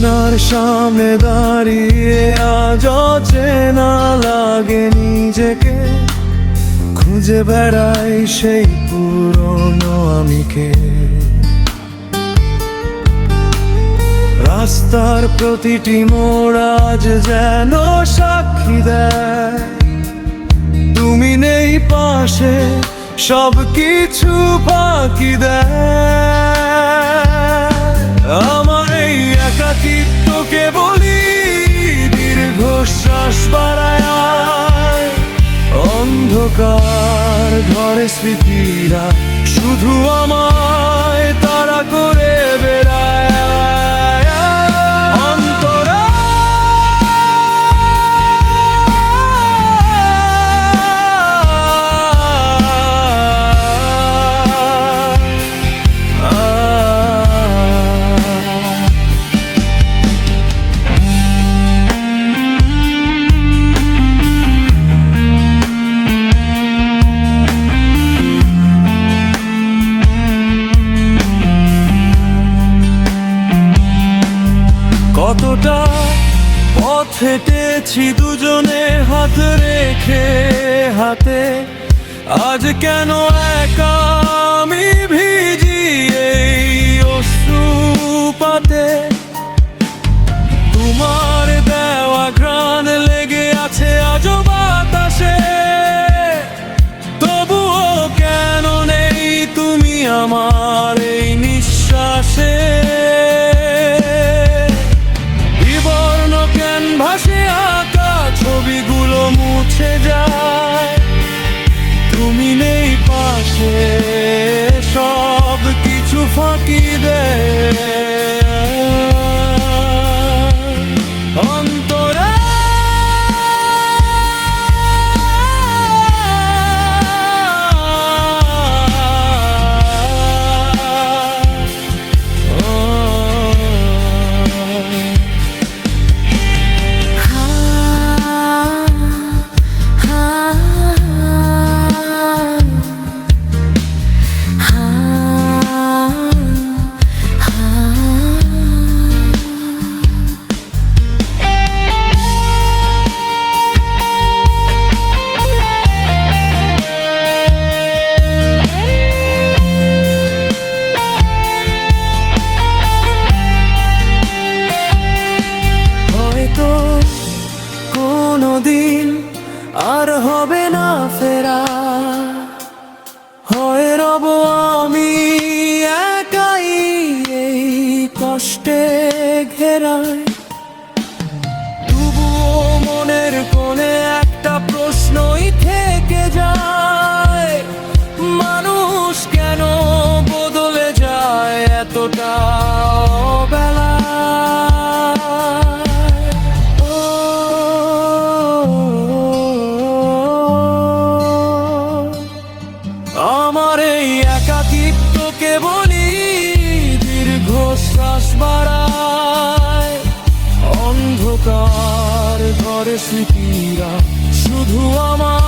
আয়নার সামনে দাঁড়িয়ে আজ অচেনা লাগে নিজেকে, খুঁজে বেড়াই সেই পুরনো আমিকে। রাস্তার প্রতিটি মোড় আজ যেন সাক্ষী দেয়, তুমি নেই পাশে, সব কিছু ফাঁকি দেয়। আমার এই একাকিত্বকে বলি দীর্ঘশ্বাস বাড়ায়, অন্ধকার ঘরে স্মৃতিরা শুধু আমায় তাড়া করে বেড়ায়। কতটা পথ হেঁটেছি দুজনে হাত রেখে হাতে, আজ কেন একা আমি ভিজি এই অশ্রুপাতে। তোমার দেওয়া ঘ্রাণ লেগে আছে আজ বাতাসে, তবুও কেন নেই তুমি আমার এই নিঃশ্বাসে। ভাসে আঁকা ছবিগুলো মুছে যায়, তুমি নেই পাশে, সব কিছু ফাঁকি দেয়। অন্তরে দিন আর হবে না ফেরা, হয় রব আমি একাই এই কষ্টে ঘেরায়। তবুও মনের কোণে একটা প্রশ্নই থেকে যায়, মানুষ কেন বদলে যায় এতটা বেলা। আমার এই একাকিত্বকে বলি দীর্ঘশ্বাস বাড়ায়, অন্ধকার ঘরে স্মৃতিরা শুধু আমার